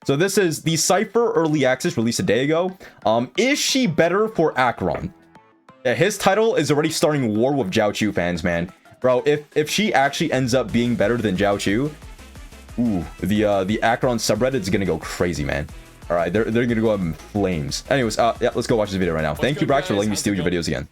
So this is the Cipher early access released a day ago. Is she better for Acheron? Yeah, his title is already starting war with Zhao Chu fans, man. Bro, if she actually ends up being better than Zhao Chu, ooh, the Acheron subreddit is gonna go crazy, man. All right, they're gonna go up in flames. Anyways, yeah, let's go watch this video right now. Thank you, Brax, for letting me steal your videos again.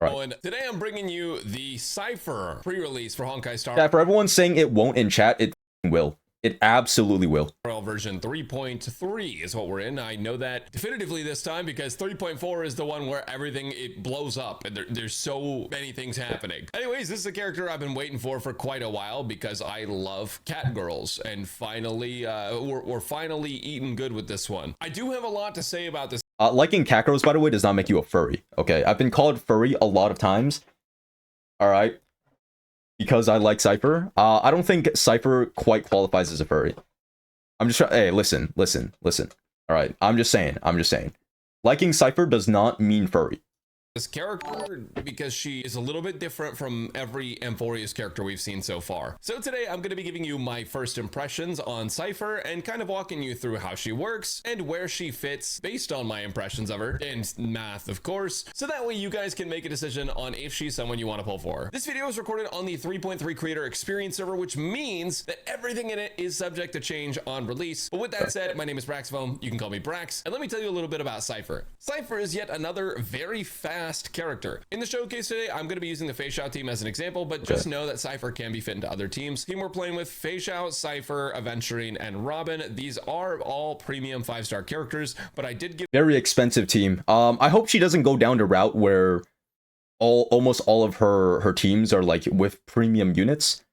Right. And today I'm bringing you the Cipher pre-release for Honkai Star. Yeah, for everyone saying it won't in chat, it will. It absolutely will. Version 3.3 is what we're in. I know that definitively this time because 3.4 is the one where everything it blows up and there's so many things happening. Anyways, this is a character I've been waiting for quite a while because I love cat girls, and finally we're finally eating good with this one. I do have a lot to say about this. Liking cat girls, by the way, does not make you a furry. Okay, I've been called furry a lot of times. All right. Because I like Cipher. I don't think Cipher quite qualifies as a furry. I'm just trying. Hey, listen. All right, I'm just saying. Liking Cipher does not mean furry. This character because she is a little bit different from every Amphorius character we've seen so far. So today I'm going to be giving you my first impressions on Cipher and kind of walking you through how she works and where she fits based on my impressions of her and math, of course, so that way you guys can make a decision on if she's someone you want to pull for. This video is recorded on the 3.3 creator experience server, which means that everything in it is subject to change on release. But with that said, my name is Brax. You can call me Brax, and let me tell you a little bit about Cipher. Cipher is yet another very fast character. In the showcase today, I'm going to be using the Feixiao team as an example, but just know that Cipher can be fit into other teams. Team we're playing with: Feixiao, Cipher, Aventurine, and Robin. These are all premium 5-star characters, but I did give very expensive team. I hope she doesn't go down the route where almost all of her teams are like with premium units.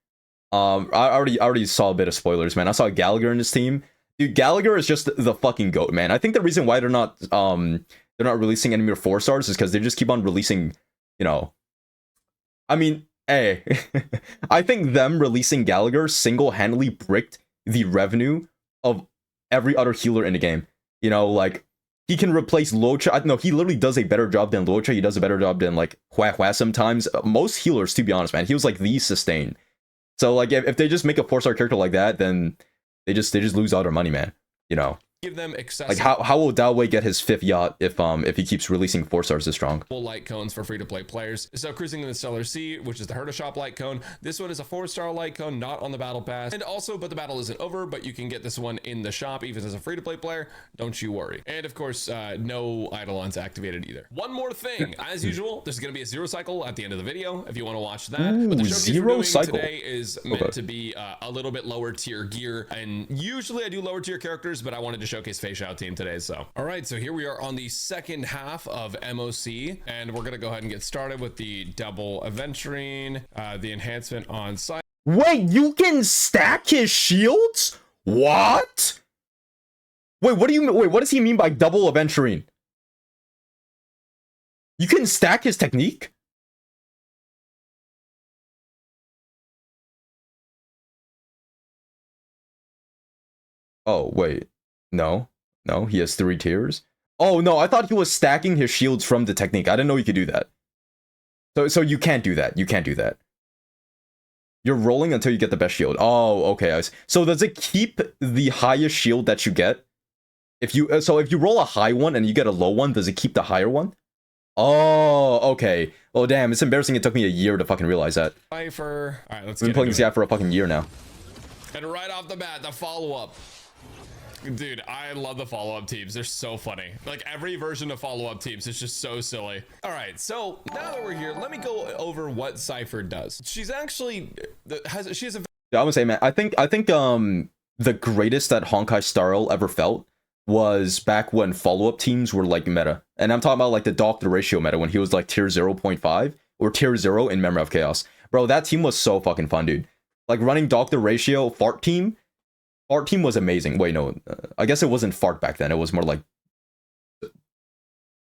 I already saw a bit of spoilers, man. I saw Gallagher in this team. Dude, Gallagher is just the fucking goat, man. I think the reason why they're not releasing any more 4-stars is because they just keep on releasing, you know. I mean, hey, I think them releasing Gallagher single-handedly bricked the revenue of every other healer in the game. You know, like, he can replace Luocha. No, he literally does a better job than Luocha. He does a better job than, like, Hua sometimes. Most healers, to be honest, man. He was, like, the sustain. So, like, if they just make a 4-star character like that, then they just lose all their money, man. You know. Give them excessive. Like how will Daowei get his 5th yacht if he keeps releasing 4-stars this strong? Light cones for free-to-play players. So cruising in the Stellar Sea, which is the Herta Shop light cone. This one is a 4-star light cone, not on the battle pass. And also, but the battle isn't over, but you can get this one in the shop even as a free-to-play player. Don't you worry. And of course, no Eidolons activated either. One more thing, as usual, there's going to be a 0 cycle at the end of the video if you want to watch that. Ooh, but the showcase 0 we're doing cycle today is meant to be a little bit lower tier gear. And usually I do lower tier characters, but I wanted to showcase Feixiao team today. So all right, so here we are on the second half of MOC, and we're gonna go ahead and get started with the double Aventurine, the enhancement on site. Wait, you can stack his shields? What? Wait, what do you mean? Wait, what does he mean by double Aventurine? You can stack his technique? Oh, wait. No, he has 3 tiers. Oh, no, I thought he was stacking his shields from the technique. I didn't know you could do that. So you can't do that. You can't do that. You're rolling until you get the best shield. Oh, okay. So does it keep the highest shield that you get? If you roll a high one and you get a low one, does it keep the higher one? Oh, okay. Oh, damn. It's embarrassing. It took me a year to fucking realize that. Cipher. All right, let's I've been playing this guy for a fucking year now. And right off the bat, the follow-up. Dude, I love the follow-up teams. They're so funny. Like, every version of follow-up teams is just so silly. All right, so now that we're here, let me go over what Cipher does. She's actually she has a Yeah, I'm gonna say, man, I think the greatest that Honkai Star Rail ever felt was back when follow-up teams were like meta. And I'm talking about like the Doctor Ratio meta when he was like tier 0.5 or tier 0 in Memory of Chaos. Bro, that team was so fucking fun, dude. Like running Doctor Ratio Fart team was amazing. Wait, no, I guess it wasn't Fart back then. It was more like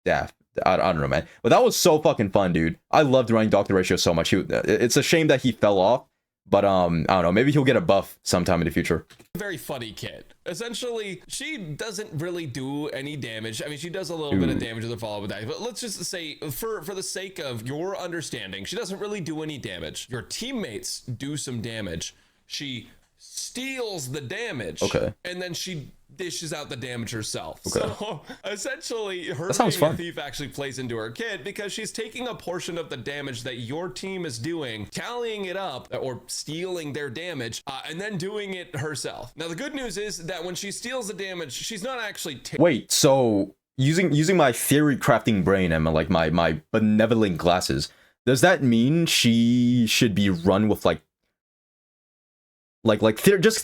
Daft. I don't know, man. But that was so fucking fun, dude. I loved running Doctor Ratio so much. It's a shame that he fell off. But I don't know, maybe he'll get a buff sometime in the future. Very funny kid. Essentially, she doesn't really do any damage. I mean, she does a little bit of damage with the follow-up attack, but let's just say, for the sake of your understanding, she doesn't really do any damage. Your teammates do some damage. She steals the damage. Okay. And then she dishes out the damage herself. Okay. So essentially, her That sounds being a fun. thief actually plays into her kit because she's taking a portion of the damage that your team is doing, tallying it up or stealing their damage, and then doing it herself. Now, the good news is that when she steals the damage, she's not actually Wait, so using my theory crafting brain and like my benevolent glasses, does that mean she should be run with just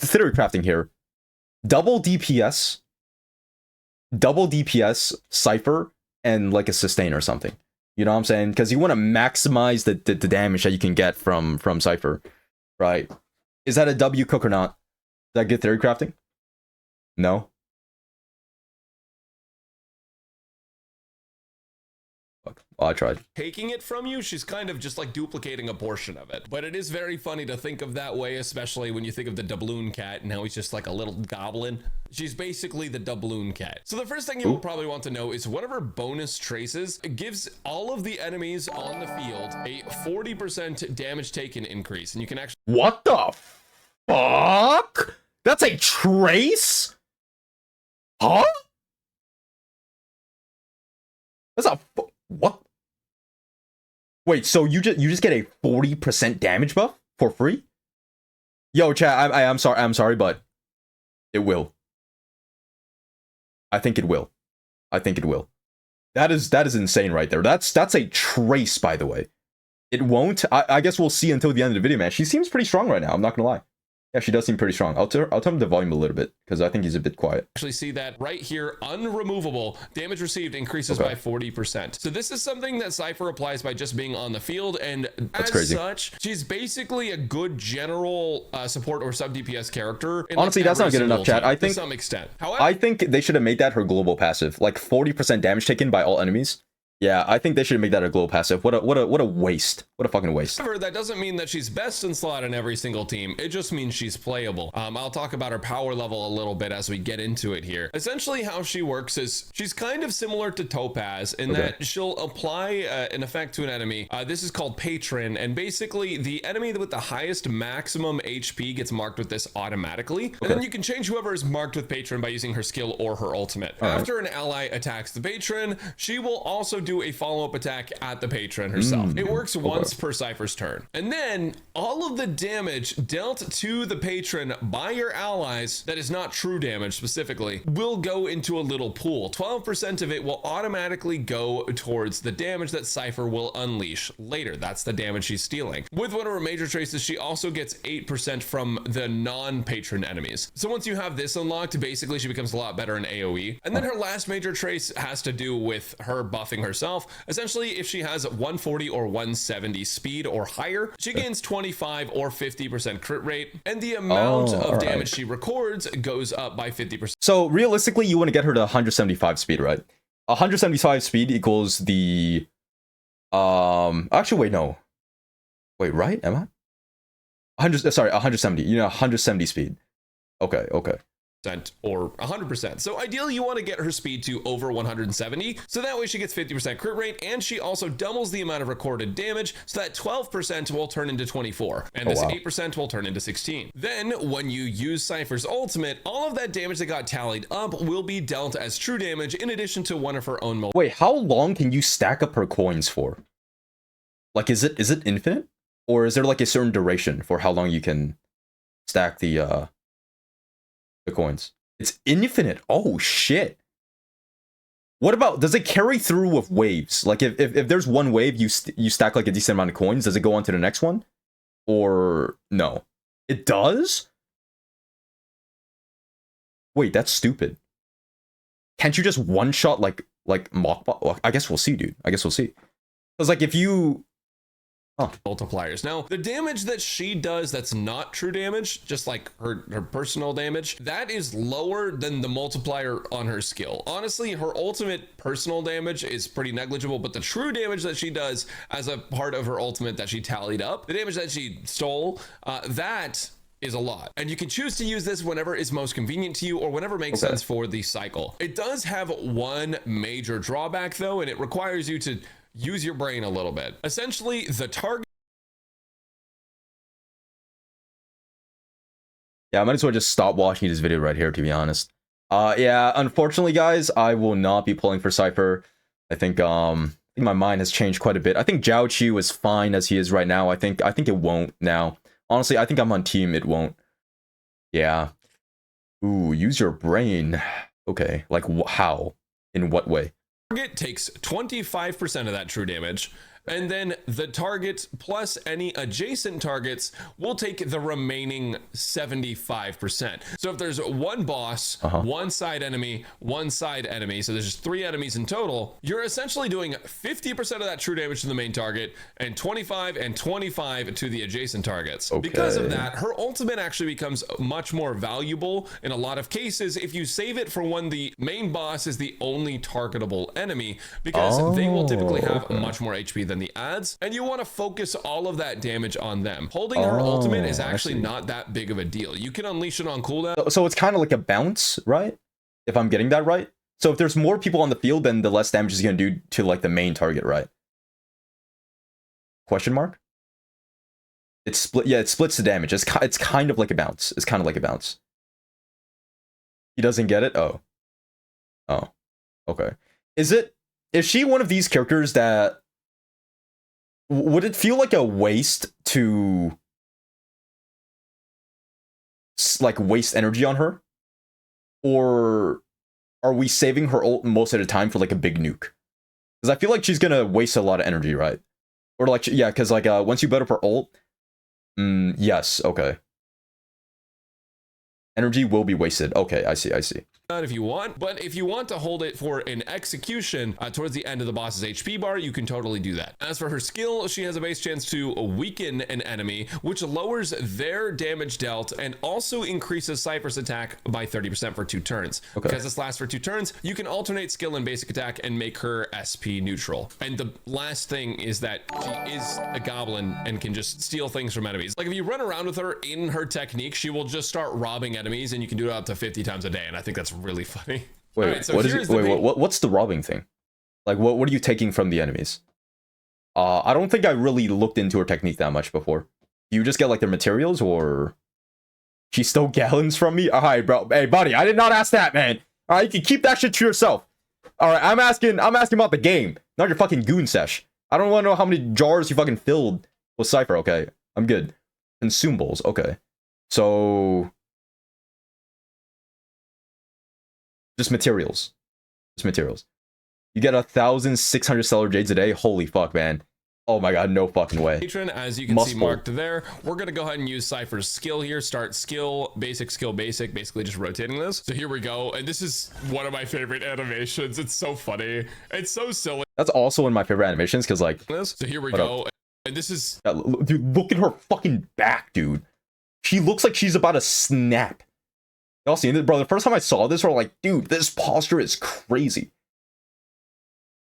theory crafting here? Double DPS, Cipher, and like a sustain or something. You know what I'm saying? Because you want to maximize the damage that you can get from Cipher, right? Is that a W cook or not? Is that good theory crafting? No. Oh, I tried. taking it from you. She's kind of just like duplicating a portion of it. But it is very funny to think of that way, especially when you think of the doubloon cat and how he's just like a little goblin. She's basically the doubloon cat. So the first thing you will probably want to know is one of her bonus traces gives all of the enemies on the field a 40% damage taken increase. And you can actually... What the fuck? That's a trace? Huh? That's a... What? Wait, so you just get a 40% damage buff for free? Yo, chat, I'm sorry, but it will. I think it will. That is insane right there. That's a trace, by the way. It won't. I guess we'll see until the end of the video, man. She seems pretty strong right now. I'm not gonna lie. Yeah, she does seem pretty strong. I'll turn the volume a little bit because I think he's a bit quiet. Actually see that right here, unremovable damage received increases by 40%. So this is something that Cipher applies by just being on the field, and That's as crazy. such, she's basically a good general support or sub DPS character. In Honestly, like that's not every good enough, single chat. team, I think to some extent. However, I think they should have made that her global passive, like 40% damage taken by all enemies. Yeah, I think they should make that a global passive. What a waste. What a fucking waste. However, that doesn't mean that she's best in slot in every single team. It just means she's playable. I'll talk about her power level a little bit as we get into it here. Essentially, how she works is she's kind of similar to Topaz in that she'll apply an effect to an enemy. This is called Patron, and basically the enemy with the highest maximum HP gets marked with this automatically. And then you can change whoever is marked with Patron by using her skill or her ultimate. After an ally attacks the Patron, she will also do a follow-up attack at the Patron herself. It works once per Cipher's turn. And then all of the damage dealt to the Patron by your allies that is not true damage specifically will go into a little pool. 12% of it will automatically go towards the damage that Cipher will unleash later. That's the damage she's stealing. With one of her major traces, she also gets 8% from the non-Patron enemies. So once you have this unlocked, basically she becomes a lot better in AoE. And then her last major trace has to do with her buffing herself. Essentially, if she has 140 or 170 speed or higher, she gains 25 or 50% crit rate, and the amount of damage she records goes up by 50%. So realistically, you want to get her to 175 speed, right? 175 speed equals the actually wait, no. Wait, right? Am I? 170. You know, 170 speed. Okay. Or 100%. So ideally you want to get her speed to over 170, so that way she gets 50% crit rate, and she also doubles the amount of recorded damage, so that 12% will turn into 24, and this 8% will turn into 16. Then when you use Cipher's ultimate, all of that damage that got tallied up will be dealt as true damage in addition to one of her own. Wait, how long can you stack up her coins for? Like, is it infinite, or is there like a certain duration for how long you can stack the coins? It's infinite. Oh shit. What about, does it carry through with waves? Like if there's one wave, you stack like a decent amount of coins, does it go on to the next one? Or no? It does? Wait, that's stupid. Can't you just one shot like Mockbot? Well, I guess we'll see, dude. I guess we'll see. Because like if you multipliers. Now, the damage that she does that's not true damage, just like her personal damage, that is lower than the multiplier on her skill. Honestly, her ultimate personal damage is pretty negligible, but the true damage that she does as a part of her ultimate that she tallied up, the damage that she stole, that is a lot. And you can choose to use this whenever is most convenient to you or whenever makes sense for the cycle. It does have one major drawback though, and it requires you to use your brain a little bit. Essentially, the target... Yeah, I might as well just stop watching this video right here, to be honest. Yeah, unfortunately, guys, I will not be pulling for Cipher. I think my mind has changed quite a bit. I think Zhao Chu is fine as he is right now. I think it won't now. Honestly, I think I'm on team it won't. Yeah. Ooh, use your brain. Okay, like how? In what way? Target takes 25% of that true damage, and then the target plus any adjacent targets will take the remaining 75%. So if there's one boss, one side enemy, so there's just 3 enemies in total, you're essentially doing 50% of that true damage to the main target and 25 and 25 to the adjacent targets. Okay. Because of that, her ultimate actually becomes much more valuable in a lot of cases if you save it for when the main boss is the only targetable enemy, because they will typically have much more HP than the adds, and you want to focus all of that damage on them. Holding her ultimate is actually not that big of a deal. You can unleash it on cooldown. So it's kind of like a bounce, right? If I'm getting that right. So if there's more people on the field, then the less damage is going to do to like the main target, right? Question mark? It's split. Yeah, it splits the damage. It's kind of like a bounce. It's kind of like a bounce. He doesn't get it? Oh. Oh. Okay. Is she one of these characters that would it feel like a waste to like waste energy on her? Or are we saving her ult most of the time for like a big nuke? Because I feel like she's gonna waste a lot of energy, right? Or like, yeah, because like once you build up her ult, yes, okay. Energy will be wasted. Okay, I see. If you want, but if you want to hold it for an execution towards the end of the boss's HP bar, you can totally do that. As for her skill, she has a base chance to weaken an enemy, which lowers their damage dealt and also increases Cipher's attack by 30% for 2 turns. Okay. Because this lasts for 2 turns, you can alternate skill and basic attack and make her SP neutral. And the last thing is that she is a goblin and can just steal things from enemies. Like if you run around with her in her technique, she will just start robbing enemies, and you can do it up to 50 times a day, and I think that's really funny. Wait, right, so what's the robbing thing? Like what are you taking from the enemies? I don't think I really looked into her technique that much before. Do you just get like their materials, or she stole gallons from me? Alright, bro. Hey buddy, I did not ask that, man. Alright, you can keep that shit to yourself. Alright, I'm asking about the game, not your fucking goon sesh. I don't want to know how many jars you fucking filled with Cipher, okay? I'm good. Consumables, okay. So just materials. You get 1,600 stellar jades a day. Holy fuck, man. Oh my god, no fucking way. Patron, as you can see marked there, we're gonna go ahead and use Cipher's skill here. Start skill, basic, basically just rotating this. So here we go, and this is one of my favorite animations. It's so funny. It's so silly. That's also one of my favorite animations, because like... So here we go, and this is... Dude, look at her fucking back, dude. She looks like she's about to snap. Y'all seen this, bro? The first time I saw this, we're like, dude, this posture is crazy.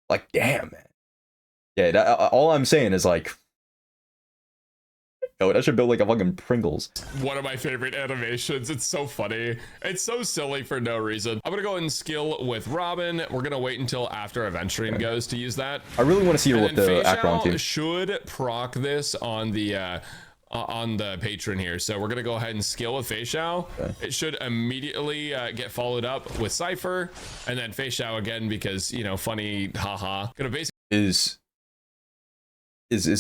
Like, damn, man. Yeah, all I'm saying is like, yo, that should build like a fucking Pringles. One of my favorite animations. It's so funny. It's so silly for no reason. I'm gonna go ahead and skill with Robin. We're gonna wait until after event stream goes to use that. I really want to see her with the Akron team. Should proc this on the patron here, so we're gonna go ahead and skill with Fei Xiao. Okay. It should immediately get followed up with Cipher, and then Fei Xiao again, because you know, funny, haha. Gonna basically is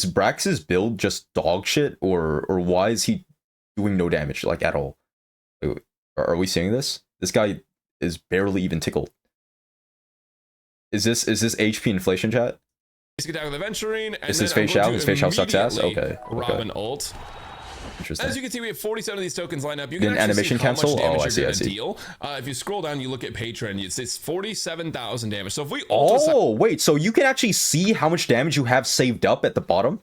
Brax's build just dog shit, or why is he doing no damage like at all? Are we seeing this? This guy is barely even tickled. Is this HP inflation, chat? Basic attack with Aventurine, and this is Fei Xiao. This Fei Xiao sucks ass. Okay. Robin ult. Interesting. As you can see, we have 47 of these tokens lined up. You can animation cancel. Oh, I see. Deal. If you scroll down, you look at Patron. It's 47,000 damage. So if we wait, so you can actually see how much damage you have saved up at the bottom.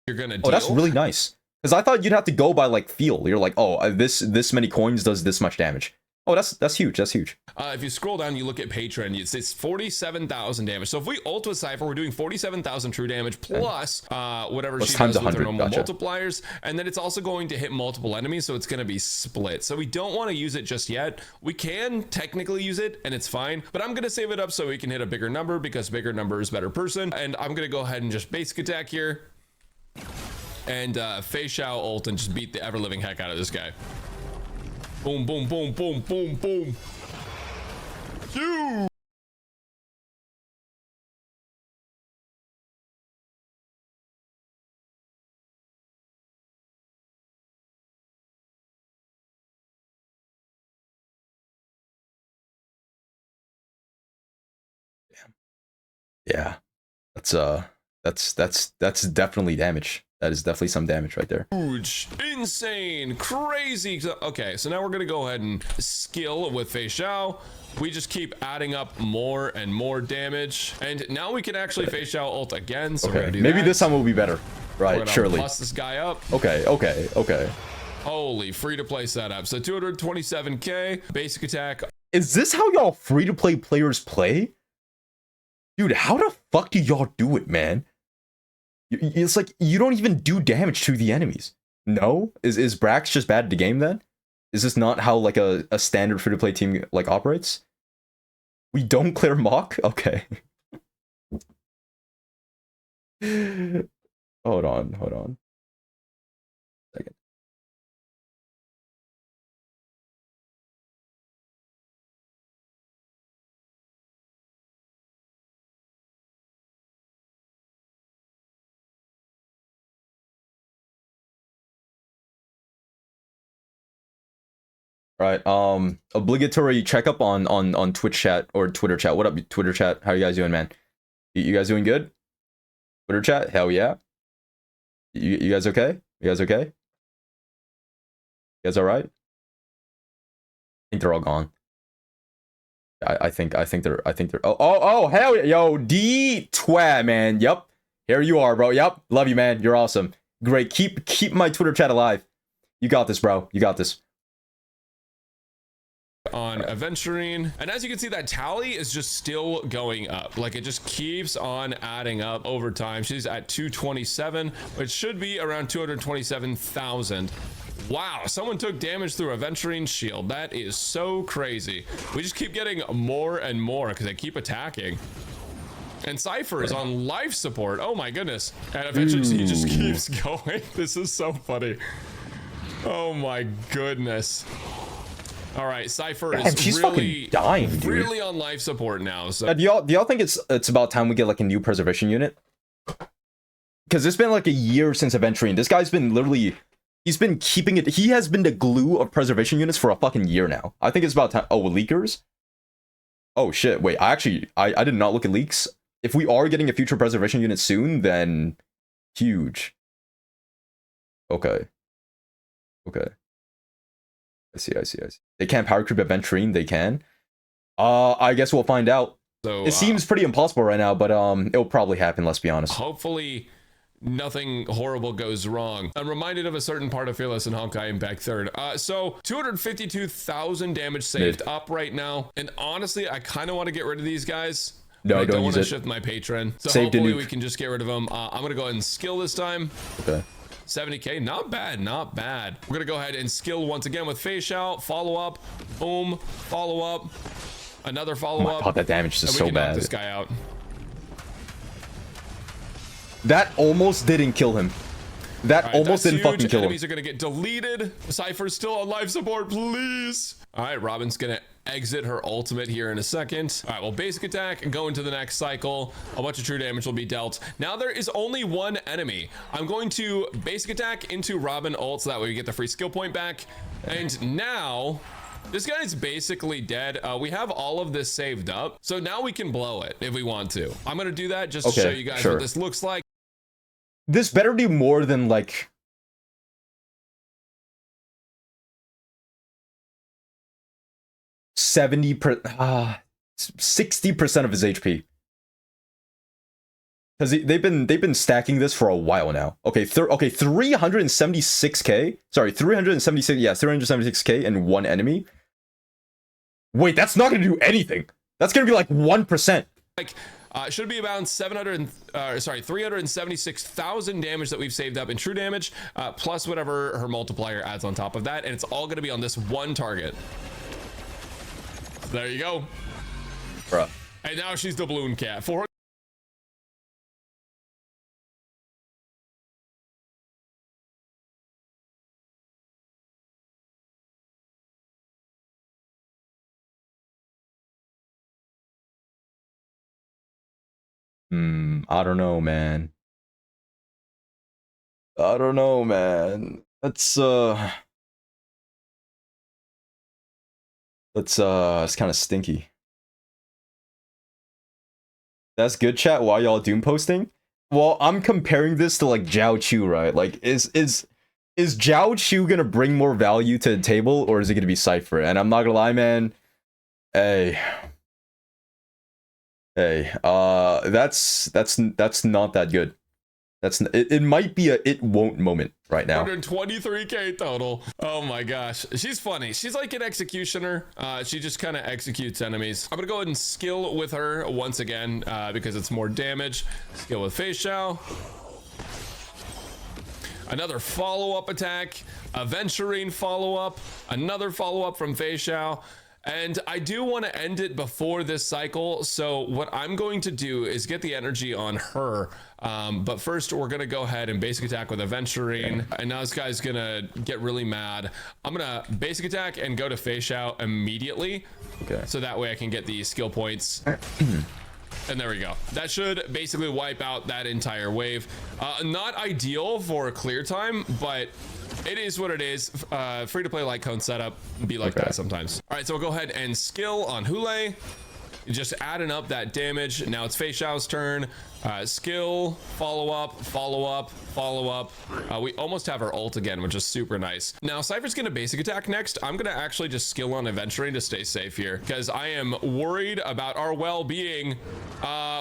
You're gonna. Oh, that's really nice. Because I thought you'd have to go by like feel. You're like, oh, this many coins does this much damage. Oh, that's huge. That's huge. If you scroll down, you look at Patron. It's 47,000 damage. So if we ult with Cipher, we're doing 47,000 true damage plus whatever she does with her normal multipliers, and then it's also going to hit multiple enemies, so it's going to be split. So we don't want to use it just yet. We can technically use it, and it's fine, but I'm going to save it up so we can hit a bigger number, because bigger number is better person. And I'm going to go ahead and just basic attack here, and Fei Xiao ult, and just beat the ever living heck out of this guy. Boom, boom, boom, boom, boom, boom. You. Yeah. That's definitely damage. That is definitely some damage right there. Huge, insane, crazy. Okay, so now we're gonna go ahead and skill with Fei Xiao. We just keep adding up more and more damage, and now we can actually Fei Xiao ult again. So we're gonna do Maybe that. this time will be better. Right, surely. Plus this guy up. Okay. Holy free-to-play setup. So 227k basic attack. Is this how y'all free-to-play players play? Dude, how the fuck do y'all do it, man? It's like you don't even do damage to the enemies. No? Is Brax just bad at the game then? Is this not how like a standard free-to-play team like operates? We don't clear mock? Okay. Hold on. Second. All right. Obligatory checkup on Twitch chat or Twitter chat. What up, Twitter chat? How you guys doing, man? You guys doing good? Twitter chat? Hell yeah. You guys okay? You guys okay? You guys all right? I think they're all gone. I think they're oh hell yeah. Yo, D twat, man. Yep. Here you are, bro. Yep. Love you, man. You're awesome. Great. Keep my Twitter chat alive. You got this, bro. You got this. On Aventurine, and as you can see, that tally is just still going up. Like, it just keeps on adding up over time. She's at 227, which should be around 227,000. Wow, someone took damage through Aventurine shield. That is so crazy. We just keep getting more and more because they keep attacking. And Cipher is on life support. Oh my goodness. And eventually he just keeps going. This is so funny. Oh my goodness. All right, Cipher is she's really fucking dying, dude. Really on life support now. So do y'all think it's about time we get like a new preservation unit? Because it's been like a year since Aventurine. This guy's been literally, he's been keeping it. He has been the glue of preservation units for a fucking year now. I think it's about time. Oh, leakers. Oh shit! Wait, I did not look at leaks. If we are getting a future preservation unit soon, then huge. Okay. I see. They can't power creep Aventurine. They can. I guess we'll find out. So it seems pretty impossible right now, but it'll probably happen. Let's be honest. Hopefully, nothing horrible goes wrong. I'm reminded of a certain part of Fearless and Honkai in back third. So 252,000 damage saved up right now, and honestly, I kind of want to get rid of these guys. No, I don't want to use it. shift my patron. So Save hopefully we can just get rid of them. I'm gonna go ahead and skill this time. Okay. 70k, not bad. We're gonna go ahead and skill once again with Fei Xiao. Follow up, boom, follow up, another follow up. God, that damage is so bad. Knock this guy out. That almost didn't kill him. That almost didn't fucking kill him. Enemies are gonna get deleted. Cypher's still on life support, please. All right, Robin's gonna exit her ultimate here in a second. All right, well, basic attack and go into the next cycle. A bunch of true damage will be dealt. Now there is only one enemy. I'm going to basic attack into Robin ult so that way we get the free skill point back. And now this guy's basically dead. We have all of this saved up, so now we can blow it if we want to. I'm gonna do that just to show you guys what this looks like. This better do more than like 60% of his HP. Because they've been stacking this for a while now. Okay, 376k. Sorry, 376. Yeah, 376k in one enemy. Wait, that's not gonna do anything. That's gonna be like 1%. Like, should be about 376,000 damage that we've saved up in true damage, plus whatever her multiplier adds on top of that, and it's all gonna be on this one target. There you go. Bruh. And now she's the balloon cat. I don't know, man. I don't know, man. It's kind of stinky. That's good, chat. Why y'all doom posting? Well, I'm comparing this to like Zhao Chu, right? Like, is Zhao Chu gonna bring more value to the table, or is it gonna be Cipher? And I'm not gonna lie, man. Hey, that's not that good. It might be a it won't moment right now. 123k total. Oh my gosh, she's funny. She's like an executioner. She just kind of executes enemies. I'm gonna go ahead and skill with her once again because it's more damage. Skill with Fei Xiao. Another follow-up attack, a Venturine follow-up, another follow-up from Fei Xiao. And I do want to end it before this cycle, so what I'm going to do is get the energy on her. But first, we're going to go ahead and basic attack with a Venturine. And now this guy's going to get really mad. I'm going to basic attack and go to Fei Xiao immediately. Okay. So that way I can get the skill points. And there we go. That should basically wipe out that entire wave. Not ideal for clear time, but it is what it is. Free to play light cone setup be like that sometimes. All right, so we'll go ahead and skill on Hule. Just adding up that damage. Now it's Fei Xiao's turn. Skill, follow up, follow up, follow up. We almost have our ult again, which is super nice. Now Cypher's gonna basic attack next. I'm gonna actually just skill on Venturine to stay safe here because I am worried about our well-being.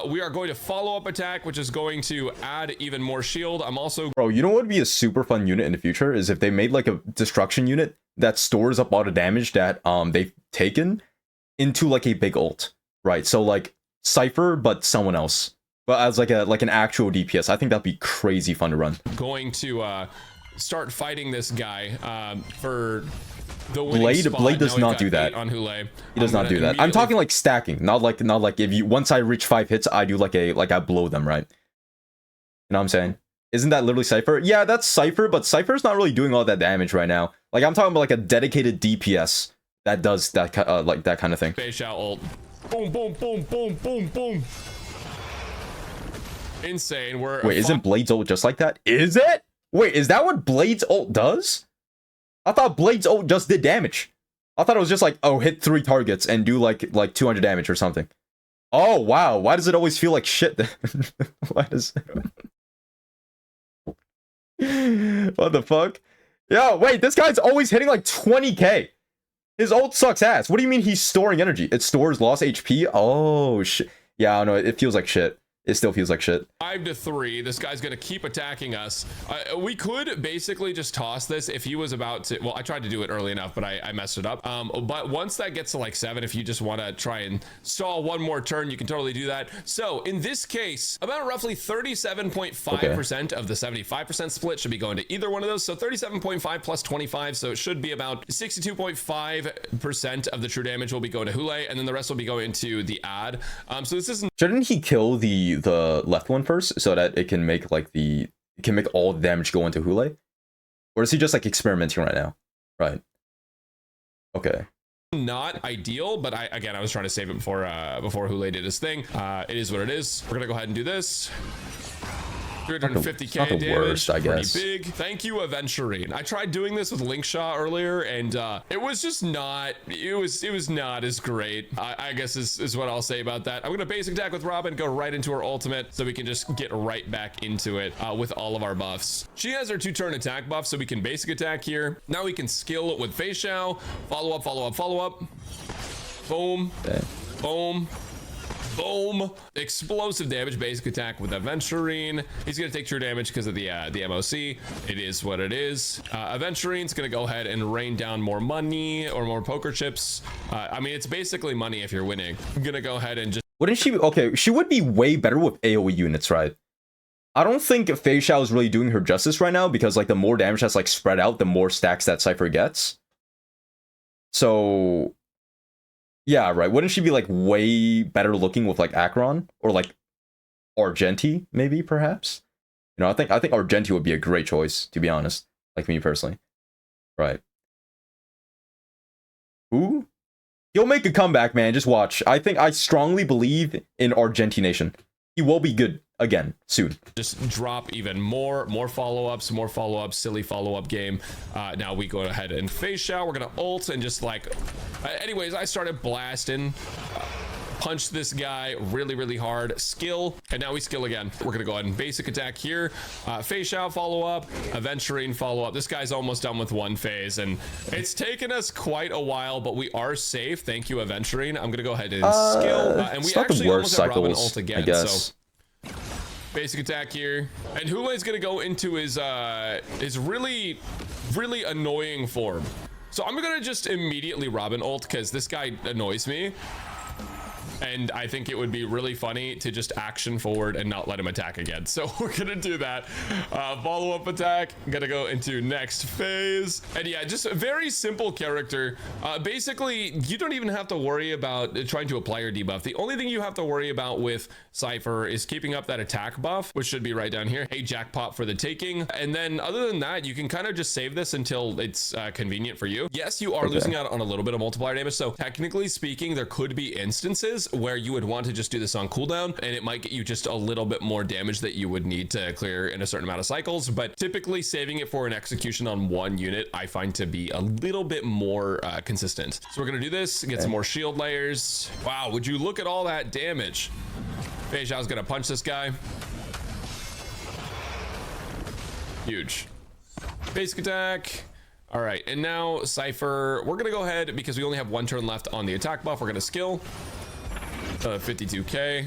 We are going to follow up attack, which is going to add even more shield. I'm also, bro, you know what would be a super fun unit in the future is if they made like a destruction unit that stores up all the damage that they've taken into like a big ult, right? So like Cipher, but someone else. But as like an actual DPS, I think that'd be crazy fun to run. Going to start fighting this guy for the Blade does not do that. On Hule. He does not do that. I'm talking like stacking, not like if you once I reach 5 hits, I do like I blow them, right? You know what I'm saying? Isn't that literally Cipher? Yeah, that's Cipher, but Cipher's not really doing all that damage right now. Like I'm talking about like a dedicated DPS that does that like that kind of thing. Fei Xiao ult. Boom, boom, boom, boom, boom, boom. Insane. Wait, isn't Blade's ult just like that? Is it? Wait, is that what Blade's ult does? I thought Blade's ult just did damage. I thought it was just like, oh, hit 3 targets and do like 200 damage or something. Oh, wow. Why does it always feel like shit? Why does what the fuck? Yo, wait, this guy's always hitting like 20k. His ult sucks ass. What do you mean he's storing energy? It stores lost HP? Oh, shit. Yeah, I don't know. It feels like shit. It still feels like shit. 5-3. This guy's gonna keep attacking us. We could basically just toss this if he was about to. Well, I tried to do it early enough, but I messed it up. But once that gets to like 7, if you just want to try and stall one more turn, you can totally do that. So in this case, about roughly 37.5% of the 75% split should be going to either one of those. So 37.5 plus 25, so it should be about 62.5% of the true damage will be going to Hule, and then the rest will be going to the ad. So this isn't. Shouldn't he kill the left one first so that it can make like it can make all the damage go into Hule? Or is he just like experimenting right now? Right. Okay. Not ideal, but I was trying to save it before Hule did his thing. It is what it is. We're gonna go ahead and do this. 350k not the damage, worst, I guess. pretty big. Thank you, Venturine. I tried doing this with Linkshaw earlier, and it was just not. It was not as great. I guess is what I'll say about that. I'm gonna basic attack with Robin, go right into her ultimate, so we can just get right back into it with all of our buffs. She has her 2-turn attack buff, so we can basic attack here. Now we can skill with Fei Xiao. Follow up, follow up, follow up. Boom, boom. Boom. Explosive damage, basic attack with a Venturine. He's going to take true damage because of the MOC. It is what it is. Venturine's going to go ahead and rain down more money or more poker chips. I mean, it's basically money if you're winning. I'm going to go ahead and just... Wouldn't she... Okay, she would be way better with AoE units, right? I don't think Fei Xiao is really doing her justice right now because like the more damage that's like spread out, the more stacks that Cipher gets. So... yeah, right. Wouldn't she be like way better looking with like Acheron or like Argenti, maybe perhaps? You know, I think Argenti would be a great choice, to be honest. Like me personally, right? Who? He'll make a comeback, man. Just watch. I strongly believe in Argenti Nation. he will be good again soon. Just drop even more follow-ups, silly follow-up game. Now we go ahead and face shot. We're gonna ult and just like anyways, I started blasting, punch this guy really hard, skill, and now we skill again. We're gonna go ahead and basic attack here, phase out, follow up, aventurine, follow up. This guy's almost done with one phase, and it's taken us quite a while, but we are safe. Thank you, aventurine. I'm gonna go ahead and skill, and we actually almost have Robin ult again. So basic attack here, and Hulei's gonna go into his really annoying form. So I'm gonna just immediately Robin ult because this guy annoys me. And I think it would be really funny to just action forward and not let him attack again. So we're gonna do that. Follow-up attack, gonna go into next phase. And yeah, just a very simple character. Basically, you don't even have to worry about trying to apply your debuff. The only thing you have to worry about with Cipher is keeping up that attack buff, which should be right down here. Hey, jackpot for the taking. And then other than that, you can kind of just save this until it's convenient for you. Yes, you are losing out on a little bit of multiplier damage. So technically speaking, there could be instances where you would want to just do this on cooldown, and it might get you just a little bit more damage that you would need to clear in a certain amount of cycles. But typically saving it for an execution on one unit, I find to be a little bit more consistent. So we're gonna do this, get some more shield layers. Wow, would you look at all that damage? Fei Xiao's gonna punch this guy. Huge. Basic attack. All right, and now Cipher, we're gonna go ahead because we only have one turn left on the attack buff. We're gonna skill 52k.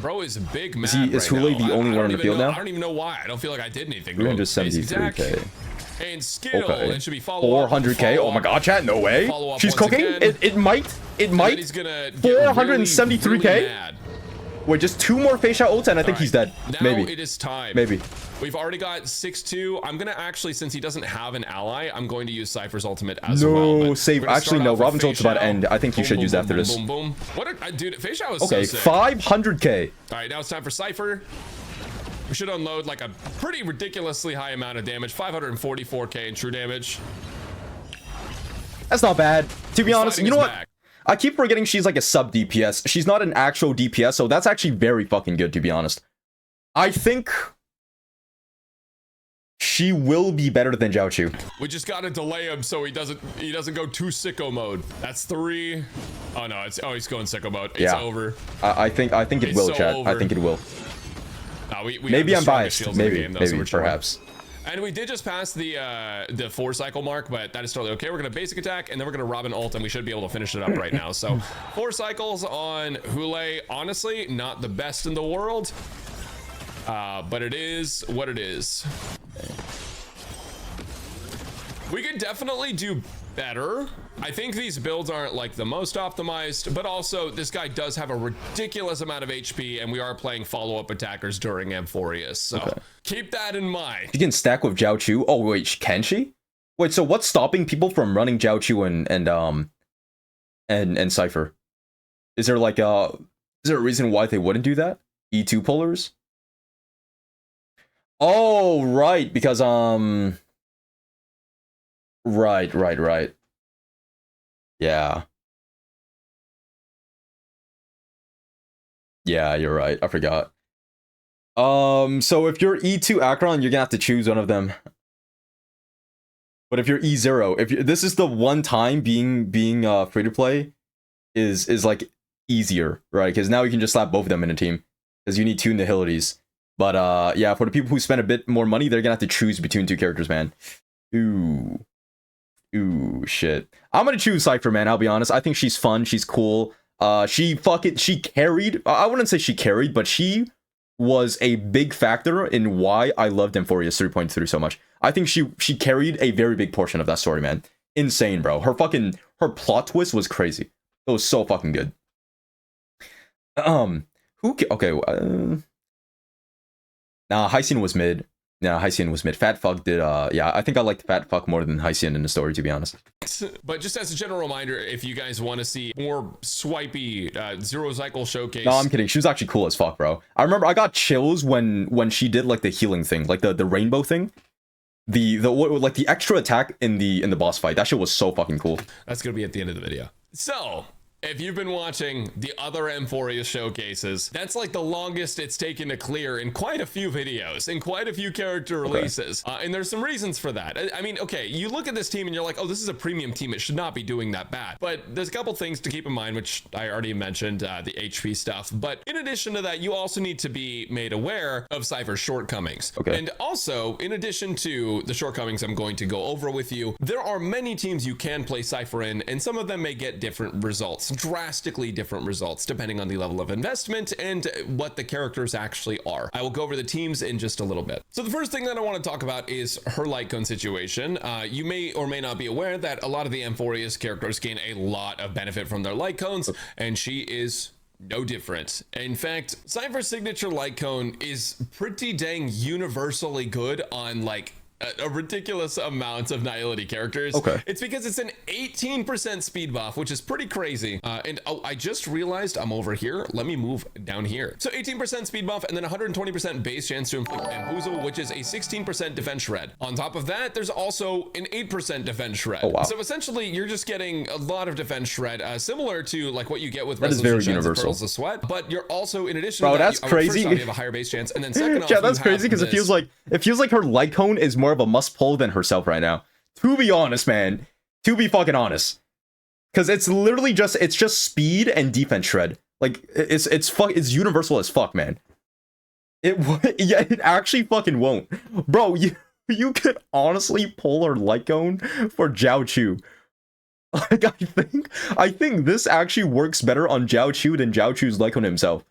Bro is big mad. Is Hulei the only one on the field now? I don't even know why. I don't feel like I did anything. 373k. And skill. Okay. It should be follow 400k. Oh my god, chat, no way. She's cooking. It might. He's gonna 473k. Really wait, just 2 more face shot ults and I think he's dead. Now maybe it is time. Maybe. We've already got 6-2. I'm gonna actually, since he doesn't have an ally, I'm going to use Cypher's ultimate as well. No, save. Actually, no. Robin's ult's about to end. I think you should use after this. What a dude. Face shot was okay. So sick. 500k. All right, now it's time for Cipher. We should unload like a pretty ridiculously high amount of damage. 544k in true damage. That's not bad. To be honest, you know what? I keep forgetting she's like a sub DPS. She's not an actual DPS, so that's actually very fucking good, to be honest. I think she will be better than Zhao Chu. We just gotta delay him so he doesn't go too sicko mode. That's 3. Oh no, he's going sicko mode. It's over. I think it will, chat. I think it will. We maybe I'm biased. Maybe perhaps. And we did just pass the 4 cycle mark, but that is totally okay. We're gonna basic attack, and then we're gonna Robin ult, and we should be able to finish it up right now. So 4 cycles on Hulei. Honestly, not the best in the world, but it is what it is. We could definitely do better. I think these builds aren't like the most optimized, but also this guy does have a ridiculous amount of HP, and we are playing follow-up attackers during Amphorius, so keep that in mind. You can stack with Zhao Chu. Oh wait, can she? Wait, so what's stopping people from running Zhao Chu and Cipher? Is there like is there a reason why they wouldn't do that? E2 pullers? Oh right, because right. Yeah. Yeah, you're right. I forgot. So if you're E2 Akron, you're gonna have to choose one of them. But if you're E0, this is the one time being free to play is like easier, right? Because now you can just slap both of them in a team because you need 2 nihilities. But yeah, for the people who spend a bit more money, they're gonna have to choose between 2 characters, man. Ooh, shit. I'm gonna choose Cipher, man. I'll be honest. I think she's fun. She's cool. She carried. I wouldn't say she carried, but she was a big factor in why I loved Amphorius 3.3 so much. I think she carried a very big portion of that story, man. Insane, bro. Her plot twist was crazy. It was so fucking good. Nah, Hycian was mid. No, Hycian was mid. Fat Fuck did, yeah, I think I liked Fat Fuck more than Hycian in the story, to be honest. But just as a general reminder, if you guys want to see more swipey Zero Cycle showcase. No, I'm kidding. She was actually cool as fuck, bro. I remember I got chills when she did like the healing thing, like the rainbow thing. Like the extra attack in the boss fight. That shit was so fucking cool. That's gonna be at the end of the video. So If you've been watching the other Emphoria showcases, that's like the longest it's taken to clear in quite a few videos, in quite a few character releases. And there's some reasons for that. I mean, okay, you look at this team and you're like, oh, this is a premium team. It should not be doing that bad. But there's a couple things to keep in mind, which I already mentioned, the HP stuff. But in addition to that, you also need to be made aware of Cipher's shortcomings. Okay. And also, in addition to the shortcomings I'm going to go over with you, there are many teams you can play Cipher in, and some of them may get different results, drastically different results, depending on the level of investment and what the characters actually are. I will go over the teams in just a little bit. So the first thing that I want to talk about is her light cone situation. You may or may not be aware that a lot of the Emphoria's characters gain a lot of benefit from their light cones, and she is no different. In fact, Cipher's signature light cone is pretty dang universally good on like a ridiculous amount of Nihility characters. Okay. It's because it's an 18% speed buff, which is pretty crazy. And oh, I just realized I'm over here. Let me move down here. So 18% speed buff and then 120% base chance to inflict bamboozle, which is a 16% defense shred. On top of that, there's also an 8% defense shred. Oh, wow. So essentially, you're just getting a lot of defense shred, similar to like what you get with That is very Resolution Shines and universal. Pearls of Sweat. But you're also, in addition Bro, to that, that's crazy. First off, you have a higher base chance, and then second off, Yeah, that's you crazy have because it feels like her light cone is more of a must pull than herself right now. To be honest, man. To be fucking honest. Because it's literally just speed and defense shred. Like it's universal as fuck, man. It actually fucking won't. Bro, you could honestly pull her light cone for Zhao Chu. Like I think this actually works better on Zhao Chu than Zhao Chu's light cone himself.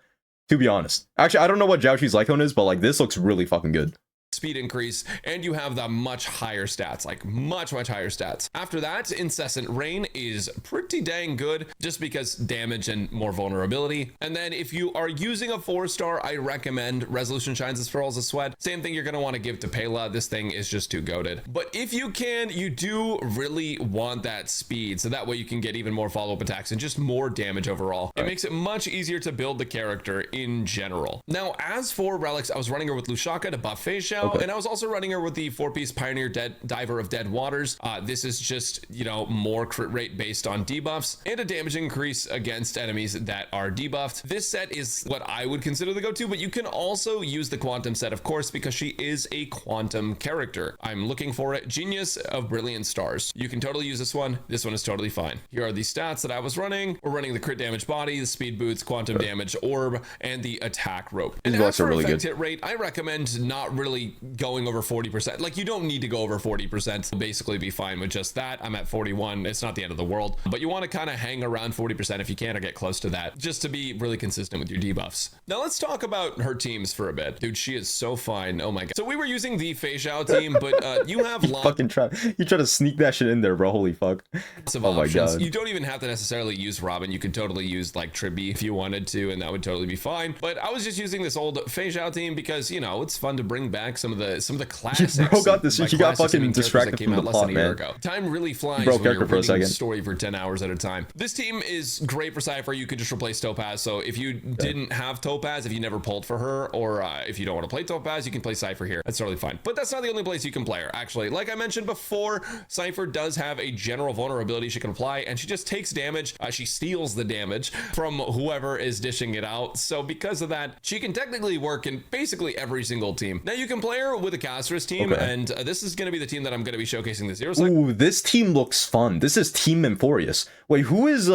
To be honest. Actually, I don't know what Zhao Chu's light cone is, but like this looks really fucking good. Speed increase, and you have the much higher stats, like much higher stats. After that, Incessant Rain is pretty dang good just because damage and more vulnerability. And then if you are using a 4-star, I recommend Resolution Shines and Pearls of Sweat. Same thing you're going to want to give to Pela. This thing is just too goated. But if you can, you do really want that speed, so that way you can get even more follow-up attacks and just more damage overall. It makes it much easier to build the character in general. Now, as for relics, I was running her with Lushaka to buff Phase Shao. Okay. And I was also running her with the 4-piece Pioneer Diver of Dead Waters. This is just, you know, more crit rate based on debuffs and a damage increase against enemies that are debuffed. This set is what I would consider the go-to, but you can also use the Quantum set, of course, because she is a Quantum character. I'm looking for it. Genius of Brilliant Stars. You can totally use this one. This one is totally fine. Here are the stats that I was running. We're running the crit damage body, the speed boots, quantum damage orb, and the attack rope. And These as are for really effect good. hit rate, I recommend not really going over 40%. Like, you don't need to go over 40%. You'll basically be fine with just that. I'm at 41. It's not the end of the world, but you want to kind of hang around 40% if you can, or get close to that, just to be really consistent with your debuffs. Now let's talk about her teams for a bit. Dude, she is so fine. Oh my god. So we were using the Fei Xiao team, but you have You try to sneak that shit in there, bro. Holy fuck. of Oh my options. god. You don't even have to necessarily use Robin. You could totally use like Tribby if you wanted to, and that would totally be fine. But I was just using this old Fei Xiao team because, you know, it's fun to bring back some of the classics. Bro got this. By You got classics, I fucking mean characters distracted that came from the out less plot, than a year man. ago. Time really flies Bro, when you're character for a reading the second. story for 10 hours at a time. This team is great for Cipher. You could just replace Topaz. So if you didn't have Topaz, if you never pulled for her, or if you don't want to play Topaz, you can play Cipher here. That's totally fine. But that's not the only place you can play her. Actually, like I mentioned before, Cipher does have a general vulnerability she can apply, and she just takes damage. She steals the damage from whoever is dishing it out. So because of that, she can technically work in basically every single team. Now you can play her with a Caster's team, Okay. and this is going to be the team that I'm going to be showcasing this year. So Ooh, this team looks fun. This is Team Emphorius. Wait, who is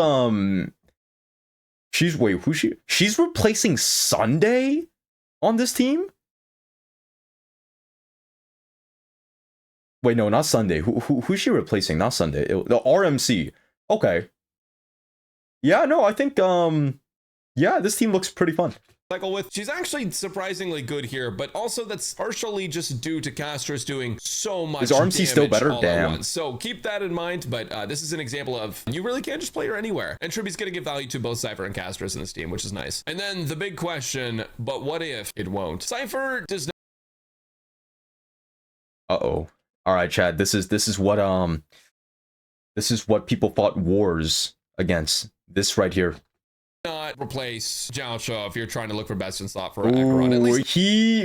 She's replacing Sunday on this team? Wait, no, not Sunday. Who's she replacing? Not Sunday. The RMC. Okay. Yeah, no, I think yeah, this team looks pretty fun. cycle with. She's actually surprisingly good here, but also that's partially just due to Castrus doing so much Is RMC still damage better? all at Damn. once. So keep that in mind, but this is an example of you really can't just play her anywhere. And Tribby's going to give value to both Cipher and Castrus in this team, which is nice. And then the big question, but what if it won't? Cipher does not. Uh-oh. All right, Chad. This is what people fought wars against. This right here. Not replace Zhao Shou if you're trying to look for best in slot for Acheron. At Ooh, least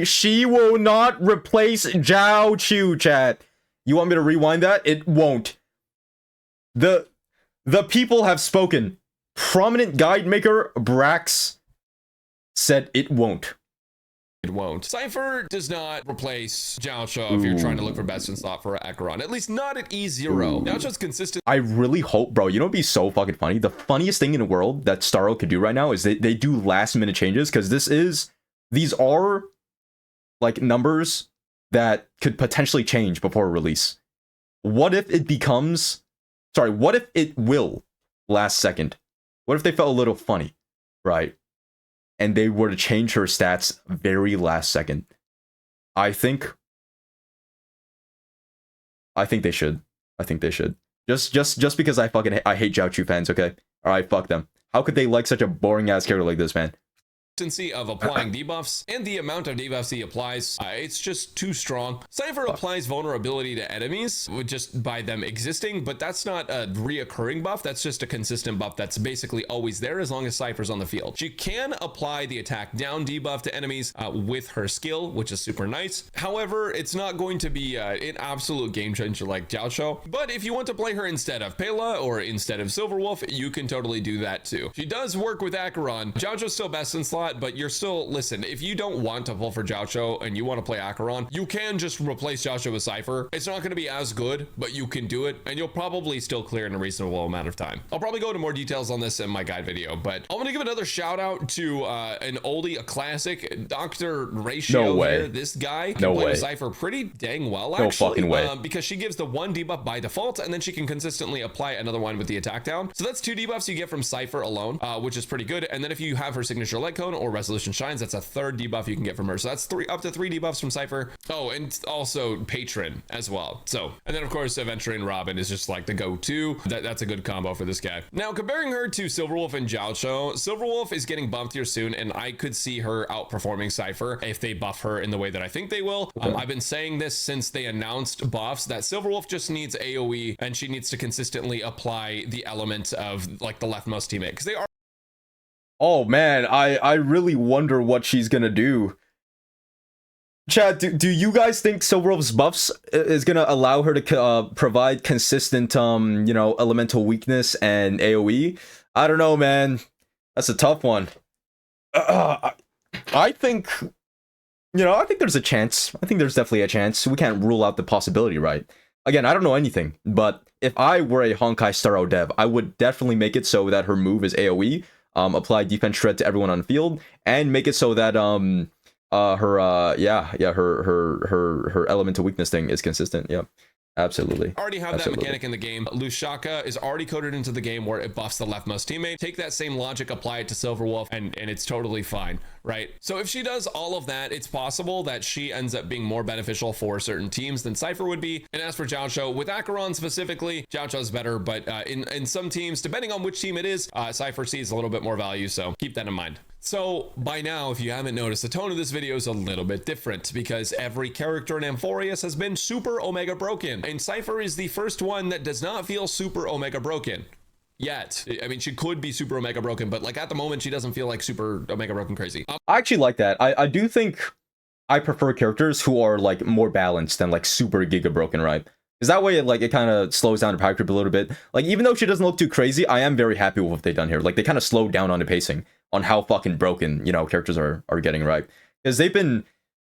she will not replace Zhao Chu, chat. You want me to rewind that? It won't. The people have spoken. prominent guide maker Brax said it won't. It won't. Cipher does not replace Jiaosha if you're trying to look for best in slot for Acheron. At least not at E0. Jiaosha's consistent. I really hope, bro, you know what'd be so fucking funny? The funniest thing in the world that Starro could do right now is they do last minute changes, because these are like numbers that could potentially change before release. What if it becomes, sorry, what if it will last second? What if they felt a little funny, right? And they were to change her stats very last second. I think they should. I think they should. Just because I hate Jiaochu fans, okay? Alright, fuck them. How could they like such a boring ass character like this, man? Of applying debuffs and the amount of debuffs he applies, it's just too strong. Cipher applies vulnerability to enemies just by them existing, but that's not a reoccurring buff. That's just a consistent buff that's basically always there as long as Cipher's on the field. She can apply the attack down debuff to enemies with her skill, which is super nice. However, it's not going to be an absolute game changer like Jiaosha. But if you want to play her instead of Pela or instead of Silverwolf, you can totally do that too. She does work with Acheron. Jiaosha's still best in slot, but you're still, listen, if you don't want to pull for Jiaosha and you want to play Acheron, you can just replace Jiaosha with Cipher. It's not going to be as good, but you can do it, and you'll probably still clear in a reasonable amount of time. I'll probably go into more details on this in my guide video, but I want to give another shout out to an oldie, a classic, Dr. Ratio. No way. Here. This guy can No play way. with Cipher pretty dang well, actually. No fucking way. Because she gives the one debuff by default, and then she can consistently apply another one with the attack down. So that's 2 debuffs you get from Cipher alone, which is pretty good. And then if you have her signature light cone or resolution shines, that's a 3rd debuff you can get from her. So that's up to 3 debuffs from Cipher. Oh, and also Patron as well. So, and then of course Aventurine Robin is just like the go-to. That's a good combo for this guy. Now comparing her to Silverwolf and Jiaosha, Silverwolf is getting bumped here soon, and I could see her outperforming Cipher if they buff her in the way that I think they will. I've been saying this since they announced buffs, that Silverwolf just needs AoE, and she needs to consistently apply the element of like the leftmost teammate, because they are. Oh man, I really wonder what she's gonna do. Chad, do you guys think Silverwolf's buffs is gonna allow her to provide consistent, you know, elemental weakness and AoE? I don't know, man. That's a tough one. I think, you know, I think there's a chance. I think there's definitely a chance. We can't rule out the possibility, right? Again, I don't know anything, but if I were a Honkai Starro dev, I would definitely make it so that her move is AoE, apply defense shred to everyone on the field, and make it so that her elemental weakness thing is consistent. Yeah, absolutely. Already have that mechanic in the game. Lushaka is already coded into the game where it buffs the leftmost teammate. Take that same logic, apply it to Silverwolf, and it's totally fine, right? So if she does all of that, it's possible that she ends up being more beneficial for certain teams than Cipher would be. And as for Jiaosha, with Acheron specifically, Jiaosha is better, but in some teams, depending on which team it is, Cipher sees a little bit more value, so keep that in mind. So by now, if you haven't noticed, the tone of this video is a little bit different because every character in Amphorius has been super Omega broken, and Cipher is the first one that does not feel super Omega broken yet. I mean, she could be super Omega broken, but like at the moment, she doesn't feel like super Omega broken crazy. I actually like that. I do think I prefer characters who are like more balanced than like super Giga broken, right? Because that way, it kind of slows down the power creep a little bit. Like, even though she doesn't look too crazy, I am very happy with what they've done here. Like, they kind of slowed down on the pacing on how fucking broken, you know, characters are getting, right? Because they've been,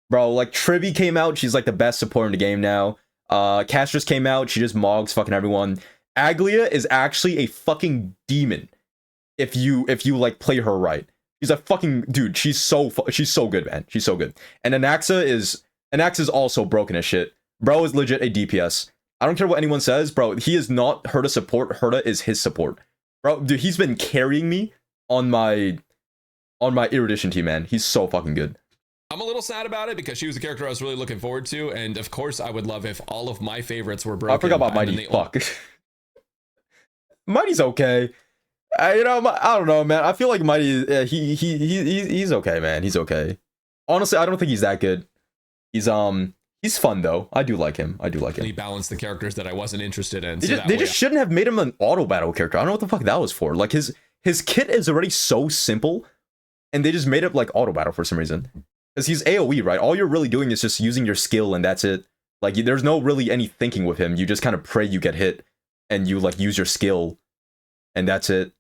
bro, like, Trivi came out, she's like the best support in the game now. Cass just came out, she just mogs fucking everyone. Aglia is actually a fucking demon if you like play her right. She's a fucking dude. She's so good, man. She's so good. And Anaxa is also broken as shit. Bro is legit a DPS. I don't care what anyone says, bro. He is not Herta support. Herta is his support, bro. Dude, he's been carrying me on my Erudition team, man. He's so fucking good. I'm a little sad about it because she was a character I was really looking forward to, and of course I would love if all of my favorites were broken. I forgot about Mighty. Fuck. Mighty's okay. You know, I don't know, man. I feel like Mighty, he's okay, man. He's okay. Honestly, I don't think he's that good. He's fun though. I do like him. He balanced the characters that I wasn't interested in. They just shouldn't have made him an auto battle character. I don't know what the fuck that was for. Like his kit is already so simple, and they just made it like auto battle for some reason. Because he's AoE, right? All you're really doing is just using your skill, and that's it. Like there's no really any thinking with him. You just kind of pray you get hit, and you like use your skill, and that's it.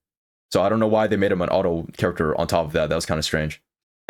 So I don't know why they made him an auto character on top of that. That was kind of strange.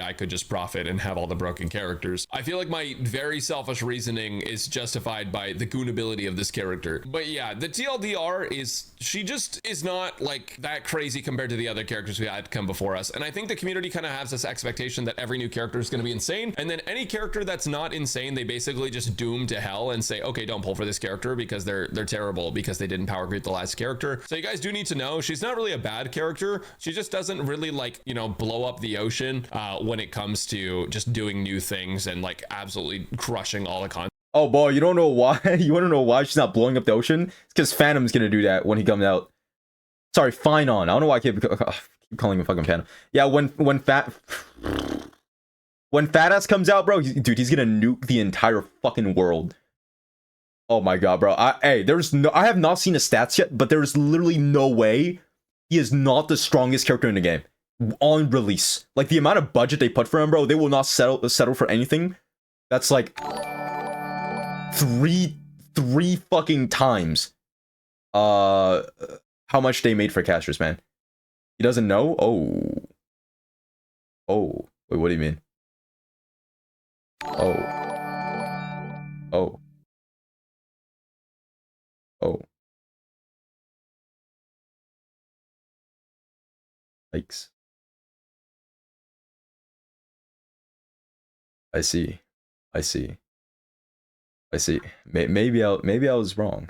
I could just profit and have all the broken characters. I feel like my very selfish reasoning is justified by the goonability of this character. But yeah, the TLDR is, she just is not like that crazy compared to the other characters we had come before us. And I think the community kind of has this expectation that every new character is going to be insane. And then any character that's not insane, they basically just doom to hell and say, okay, don't pull for this character because they're terrible because they didn't power creep the last character. So you guys do need to know she's not really a bad character. She just doesn't really like, you know, blow up the ocean when it comes to just doing new things and like absolutely crushing all the content. Oh boy, you don't know why? You want to know why she's not blowing up the ocean? It's because Phantom's gonna do that when he comes out. Sorry, Phynon. I don't know why I keep calling him fucking Phantom. Yeah, when Fat Ass comes out, bro, dude, he's gonna nuke the entire fucking world. Oh my god, bro. I have not seen his stats yet, but there's literally no way he is not the strongest character in the game on release. Like the amount of budget they put for him, bro, they will not settle for anything. That's like three fucking times how much they made for casters, man. He doesn't know? Oh, wait, what do you mean? Oh. Yikes. I see. Maybe I was wrong.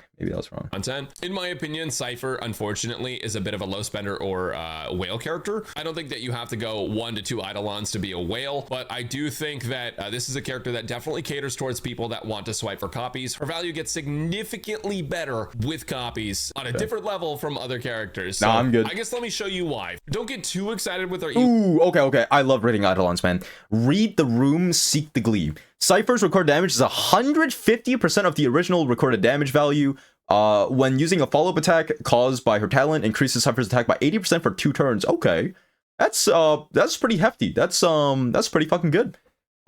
Content. In my opinion, Cipher, unfortunately, is a bit of a low spender or whale character. I don't think that you have to go 1 to 2 Eidolons to be a whale, but I do think that this is a character that definitely caters towards people that want to swipe for copies. Her value gets significantly better with copies on a different level from other characters. So nah, I'm good. I guess let me show you why. Don't get too excited with her. Ooh, okay. I love reading Eidolons, man. Read the room, seek the glebe. Cipher's recorded damage is 150% of the original recorded damage value. When using a follow-up attack caused by her talent, increases Cipher's attack by 80% for 2 turns. Okay, that's pretty hefty. That's pretty fucking good.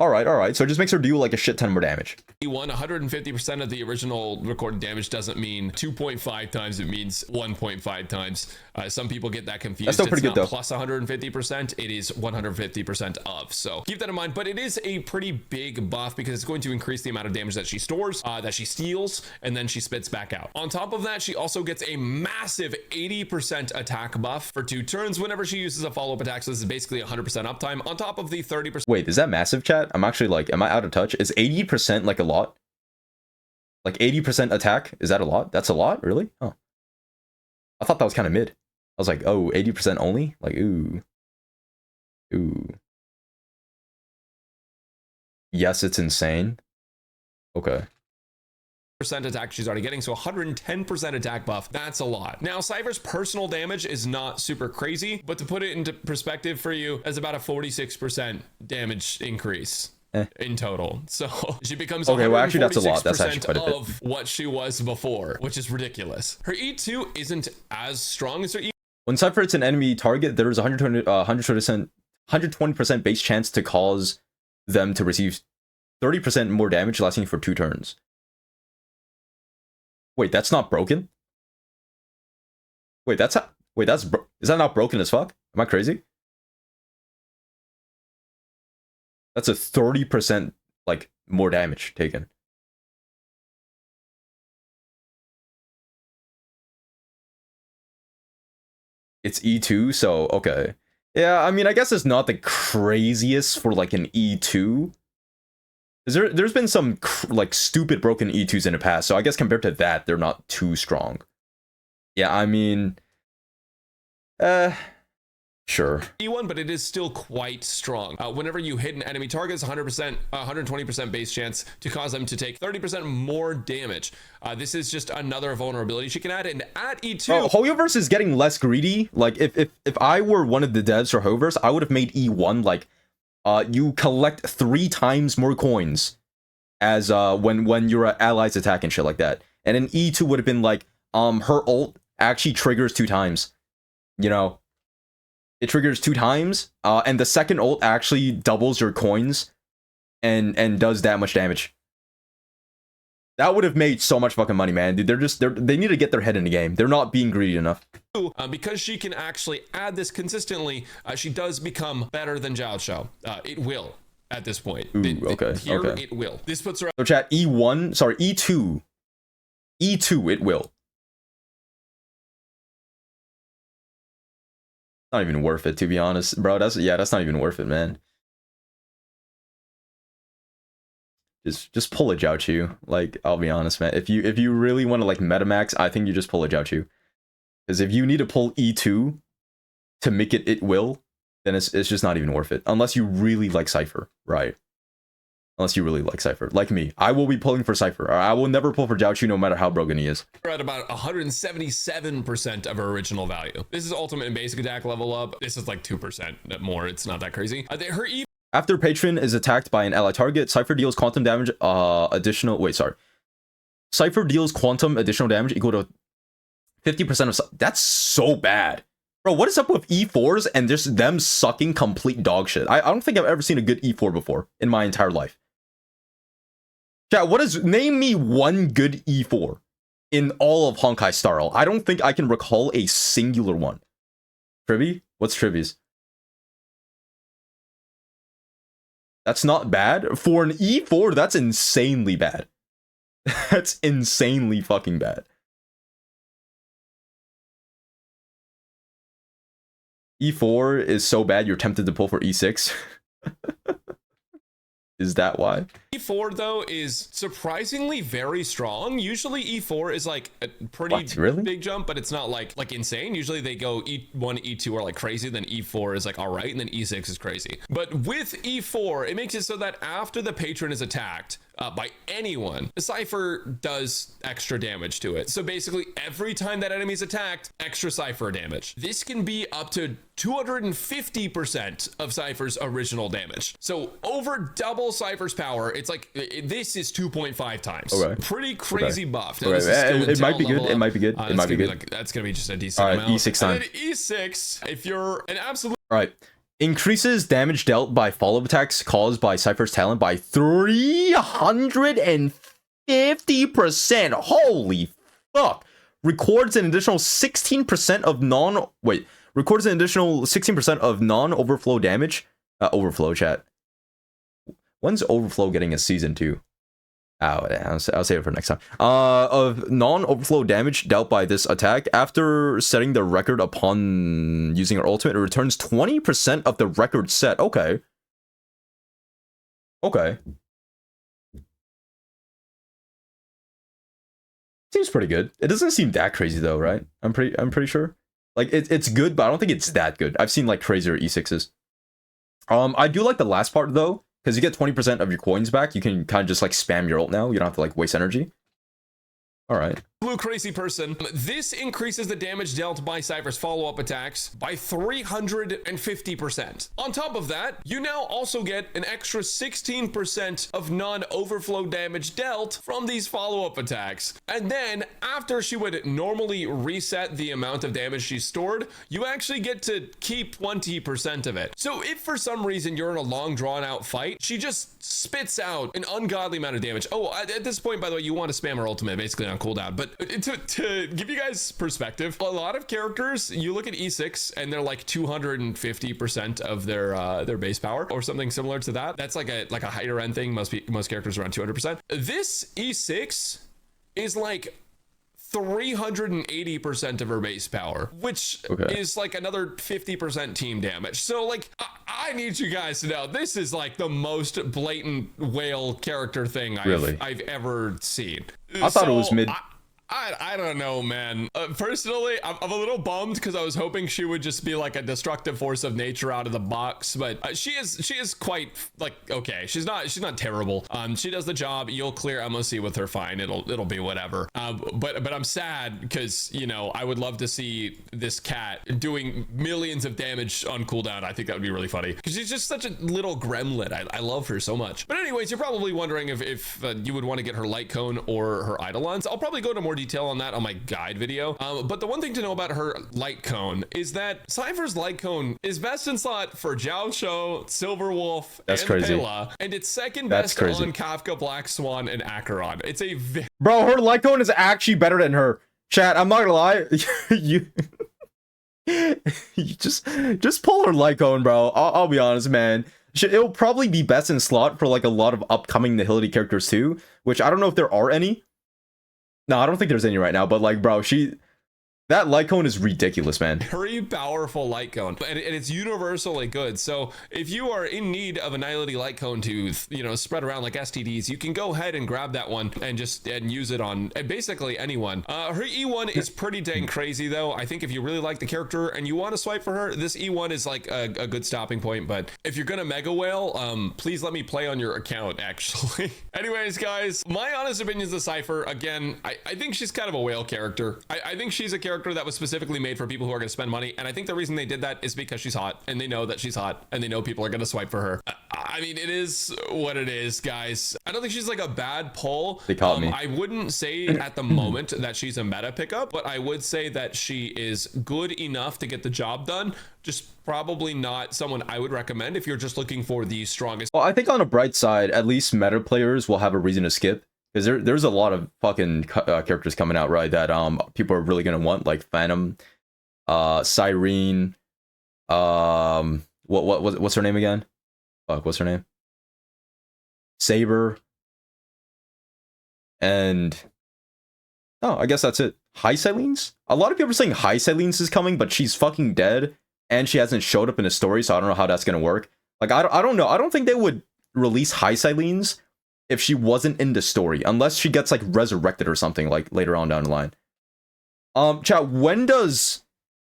All right. So it just makes her do like a shit ton more damage. 150% of the original recorded damage doesn't mean 2.5 times, it means 1.5 times. Some people get that confused. That's still pretty good though. Plus 150%, it is 150% of. So keep that in mind, but it is a pretty big buff because it's going to increase the amount of damage that she stores, that she steals, and then she spits back out. On top of that, she also gets a massive 80% attack buff for 2 turns whenever she uses a follow-up attack. So this is basically 100% uptime on top of the 30%. Wait, is that massive, chat? I'm actually like, am I out of touch? Is 80% like a lot? Like 80% attack? Is that a lot? That's a lot? Really? Oh. I thought that was kind of mid. I was like, oh, 80% only? Like, ooh. Yes, it's insane. Okay. Percent attack she's already getting, so 110% attack buff. That's a lot. Now Cipher's personal damage is not super crazy, but to put it into perspective for you, that's about a 46% damage increase in total. So she becomes okay, well actually that's a lot. That's actually quite a bit of what she was before, which is ridiculous. Her E2 isn't as strong as her E. When Cipher hits an enemy target, there is 120% base chance to cause them to receive 30% more damage, lasting for 2 turns. Wait, that's not broken? Wait, is that not broken as fuck? Am I crazy? That's a 30% like more damage taken. It's E2, so okay. Yeah, I mean, I guess it's not the craziest for like an E2. There's been some like stupid broken E2s in the past, so I guess compared to that, they're not too strong. Yeah, I mean, sure. E1, but it is still quite strong. Whenever you hit an enemy target, it's 120% base chance to cause them to take 30% more damage. This is just another vulnerability she can add, and at E2... Hoyoverse is getting less greedy. Like, if I were one of the devs for Hoyoverse, I would have made E1, like, you collect 3 times more coins as when your allies attack and shit like that. And then E2 would have been like, her ult actually triggers 2 times. You know? It triggers 2 times, and the second ult actually doubles your coins and does that much damage. That would have made so much fucking money, man. Dude, they need to get their head in the game. They're not being greedy enough. Because she can actually add this consistently, she does become better than Zhao Shao. It will at this point. Ooh, okay. It will. This puts her. So chat, E1, sorry, E2. E2, it will. Not even worth it, to be honest, bro. That's not even worth it, man. Just pull a Zhao Chu. Like, I'll be honest, man. If you really want to like metamax, I think you just pull a Zhao Chu. Because if you need to pull E2 to make it will, then it's just not even worth it. Unless you really like Cipher, right? Unless you really like Cipher. Like me. I will be pulling for Cipher. Or I will never pull for Zhao Chu no matter how broken he is. We're at about 177% of her original value. This is ultimate and basic attack level up. This is like 2% more. It's not that crazy. Her E. After patron is attacked by an ally target, Cipher deals quantum damage Cipher deals quantum additional damage equal to 50% of... That's so bad. Bro, what is up with E4s and just them sucking complete dog shit? I don't think I've ever seen a good E4 before in my entire life. Chat, name me one good E4 in all of Honkai Star Rail. I don't think I can recall a singular one. Trivy? What's Trivy's? That's not bad. For an E4, that's insanely bad. That's insanely fucking bad. E4 is so bad you're tempted to pull for E6. Is that why? E4 though is surprisingly very strong. Usually E4 is like a pretty big jump, but it's not like insane. Usually they go E1, E2 are like crazy, then E4 is like all right, and then E6 is crazy. But with E4, it makes it so that after the patron is attacked by anyone, the Cipher does extra damage to it. So basically every time that enemy is attacked, extra Cipher damage. This can be up to 250% of Cipher's original damage. So over double Cipher's power, it's like this is 2.5 times. Okay. Pretty crazy buff. Now, it might be good. It might be good. It might be good. That's gonna be just a decent amount. E6 time. And then E6, if you're an absolute. All right. Increases damage dealt by follow-up attacks caused by Cipher's talent by 350%. Holy fuck. Records an additional 16% of records an additional 16% of non-overflow damage. Overflow chat. When's Overflow getting a season 2? I'll save it for next time. Of non-overflow damage dealt by this attack. After setting the record upon using her ultimate, it returns 20% of the record set. Okay. Okay. Seems pretty good. It doesn't seem that crazy though, right? I'm pretty sure. Like it's good, but I don't think it's that good. I've seen like crazier E6s. I do like the last part though. Because you get 20% of your coins back, you can kind of just like spam your ult now. You don't have to like waste energy. All right. Blue crazy person. This increases the damage dealt by Cipher's follow-up attacks by 350%. On top of that, you now also get an extra 16% of non-overflow damage dealt from these follow-up attacks. And then after she would normally reset the amount of damage she stored, you actually get to keep 20% of it. So if for some reason you're in a long drawn out fight, she just spits out an ungodly amount of damage. Oh, at this point, by the way, you want to spam her ultimate basically on cooldown. But to give you guys perspective, a lot of characters, you look at E6 and they're like 250% of their base power or something similar to that. That's like a higher end thing. Most characters are around 200%. This E6 is like 380% of her base power, which is like another 50% team damage. So like I need you guys to know this is like the most blatant whale character thing I've ever seen. I thought it was mid. I don't know, man. Personally, I'm a little bummed because I was hoping she would just be like a destructive force of nature out of the box, but she is quite like okay. She's not terrible. She does the job. You'll clear MOC with her fine. It'll be whatever. But I'm sad because you know I would love to see this cat doing millions of damage on cooldown. I think that would be really funny because she's just such a little gremlin. I love her so much. But anyways, you're probably wondering if you would want to get her light cone or her Eidolons. I'll probably go to more more detail on that on my guide video. But the one thing to know about her light cone is that Cipher's light cone is best in slot for Jiao Shou, Silver Wolf, That's and crazy. Pela, and it's second That's best crazy. on Kafka, Black Swan, and Acheron. It's a Bro, her light cone is actually better than her. Chat, I'm not gonna lie. you just pull her light cone, bro. I'll be honest, man. It'll probably be best in slot for like a lot of upcoming nihility characters too, which I don't know if there are any. No, I don't think there's any right now, but like, bro, that light cone is ridiculous, man. very powerful light cone, and it's universally good. So if you are in need of a nihility light cone to, you know, spread around like STDs, you can go ahead and grab that one and use it on basically anyone. Her E1 is pretty dang crazy though. I think if you really like the character and you want to swipe for her, this E1 is like a good stopping point. But if you're gonna mega whale, please let me play on your account actually. Anyways, guys, my honest opinions of Cipher, again, I think she's kind of a whale character. I think she's a character that was specifically made for people who are going to spend money, and I think the reason they did that is because she's hot, and they know that she's hot, and they know people are going to swipe for her. I mean, it is what it is, guys. I don't think she's like a bad pull. They caught me. I wouldn't say at the moment that she's a meta pickup, but I would say that she is good enough to get the job done. Just probably not someone I would recommend if you're just looking for the strongest. Well, I think on the bright side, at least meta players will have a reason to skip. Because there's a lot of fucking characters coming out, right, that people are really gonna want, like Phantom, Cyrene, what's her name again? Fuck, what's her name? Saber. And oh, I guess that's it. High Silenes? A lot of people are saying High Silenes is coming, but she's fucking dead, and she hasn't showed up in a story, so I don't know how that's gonna work. Like, I don't know. I don't think they would release High Silenes if she wasn't in the story, unless she gets like resurrected or something like later on down the line. Chat, when does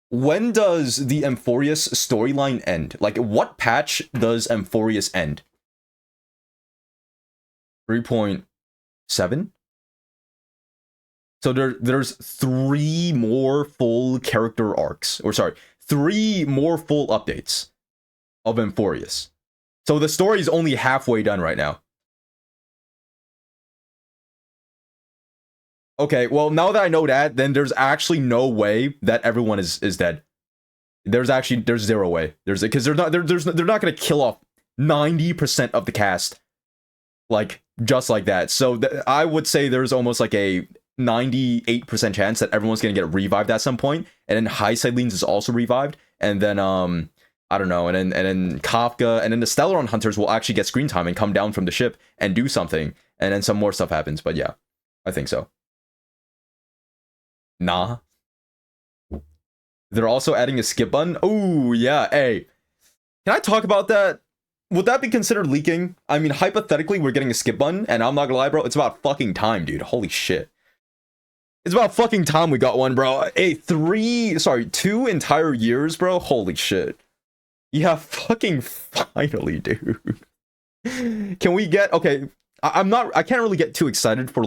the Amphorius storyline end? Like, what patch does Amphorius end? 3.7? So there's 3 more full character arcs, or sorry, 3 more full updates of Amphorius. So the story is only halfway done right now. Okay, well, now that I know that, then there's actually no way that everyone is dead. There's 0 way. Because they're not gonna kill off 90% of the cast, like, just like that. So I would say there's almost like a 98% chance that everyone's gonna get revived at some point, and then High Silenes is also revived, and then I don't know, and then Kafka, and then the Stellaron Hunters will actually get screen time and come down from the ship and do something, and then some more stuff happens. But yeah, I think so. Nah. They're also adding a skip button. Oh, yeah. Hey, can I talk about that? Would that be considered leaking? I mean, hypothetically, we're getting a skip button, and I'm not gonna lie, bro, it's about fucking time, dude. Holy shit. It's about fucking time we got one, bro. Hey, 2 entire years, bro. Holy shit. Yeah, fucking finally, dude. Can we get... Okay, I can't really get too excited for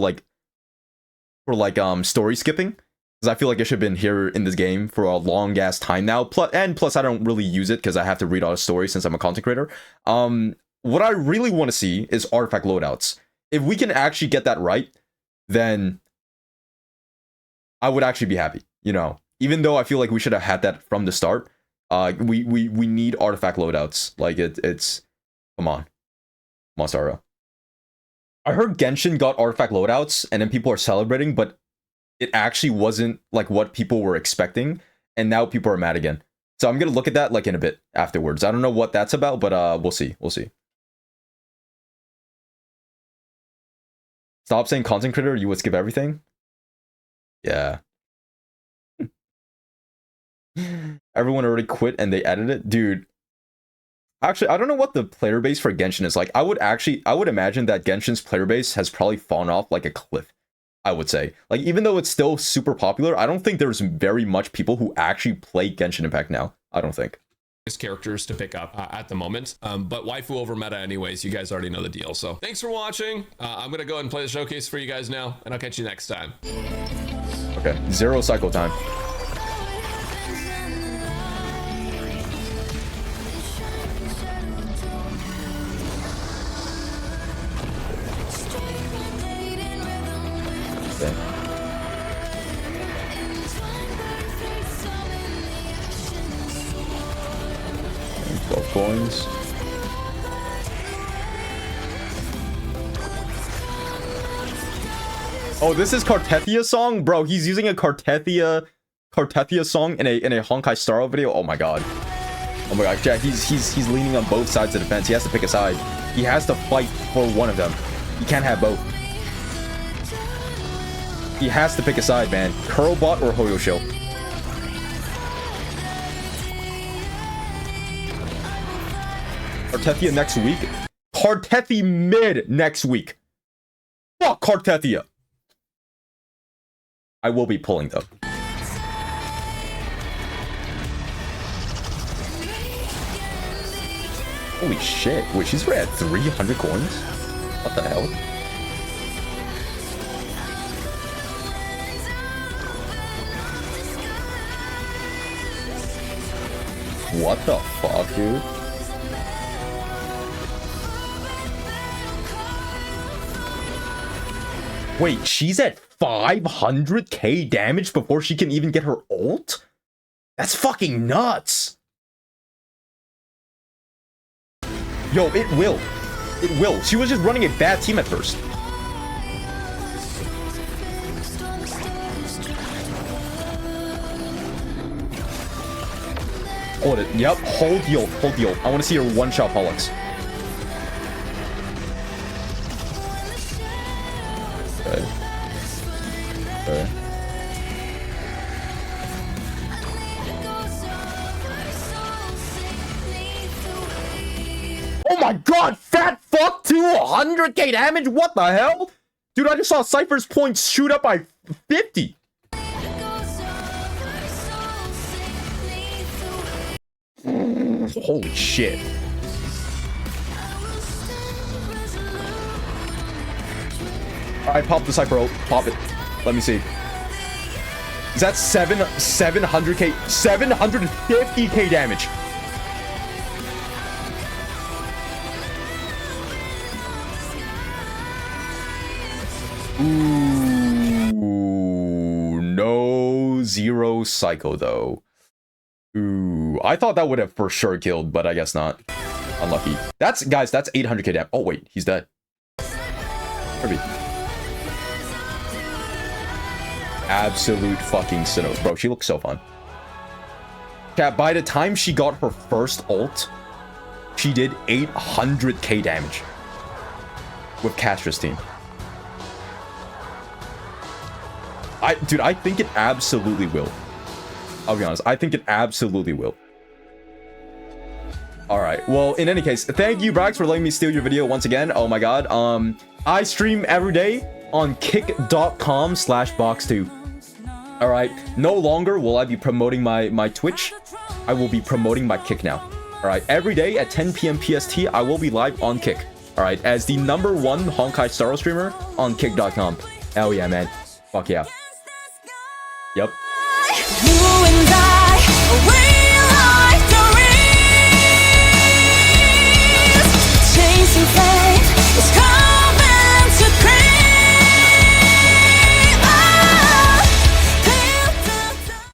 story skipping, because I feel like it should have been here in this game for a long ass time now. Plus I don't really use it because I have to read all the stories since I'm a content creator. What I really want to see is artifact loadouts. If we can actually get that right, then I would actually be happy, you know. Even though I feel like we should have had that from the start. We need artifact loadouts. Like it's come on. Monstaro. I heard Genshin got artifact loadouts and then people are celebrating, but it actually wasn't like what people were expecting, and now people are mad again. So I'm gonna look at that like in a bit afterwards. I don't know what that's about, but we'll see. Stop saying content creator, you would skip everything? Yeah. Everyone already quit and they added it? Dude. Actually, I don't know what the player base for Genshin is like. I would imagine that Genshin's player base has probably fallen off like a cliff. I would say. Like, even though it's still super popular, I don't think there's very much people who actually play Genshin Impact now. I don't think. Characters to pick up at the moment, but waifu over meta anyways. You guys already know the deal. So thanks for watching. I'm gonna go ahead and play the showcase for you guys now, and I'll catch you next time. Okay, 0 cycle time. Okay. 12 coins. Oh, this is Cartethia song? Bro, he's using a Cartethia song in a Honkai Star Rail video. Oh my god. Oh my god, Jack, he's leaning on both sides of the fence. He has to pick a side. He has to fight for one of them. He can't have both. He has to pick a side, man. Curlbot or Hoyosho. Cartethia next week? Cartethia mid next week. Fuck Cartethia. I will be pulling though. Holy shit. Wait, she's already at 300 coins? What the hell? What the fuck, dude? Wait, she's at 500k damage before she can even get her ult? That's fucking nuts! Yo, it will. It will. She was just running a bad team at first. Hold it. Yep. Hold the ult. Hold the ult. I want to see her one-shot Pollux. Okay. Okay. Oh my god, fat fuck, 200k damage? What the hell? Dude, I just saw Cipher's points shoot up by 50. Holy shit. Alright, pop the Cipher ult. Pop it. Let me see. Is that 700k? 750k damage. Ooh, no zero psycho though. Ooh, I thought that would have for sure killed, but I guess not. Unlucky. That's, guys, that's 800k damage. Oh wait, he's dead. Kirby. Absolute fucking Sinnoh. Bro, she looks so fun. Chat, by the time she got her first ult, she did 800k damage with Castra's team. Dude, I think it absolutely will. I'll be honest. I think it absolutely will. Alright. Well, in any case, thank you, Brax, for letting me steal your video once again. Oh my god. I stream every day on kick.com/box2. Alright. No longer will I be promoting my Twitch. I will be promoting my Kick now. Alright. Every day at 10 p.m. PST, I will be live on Kick. Alright. As the #1 Honkai Star Rail streamer on kick.com. Hell yeah, man. Fuck yeah. Yep.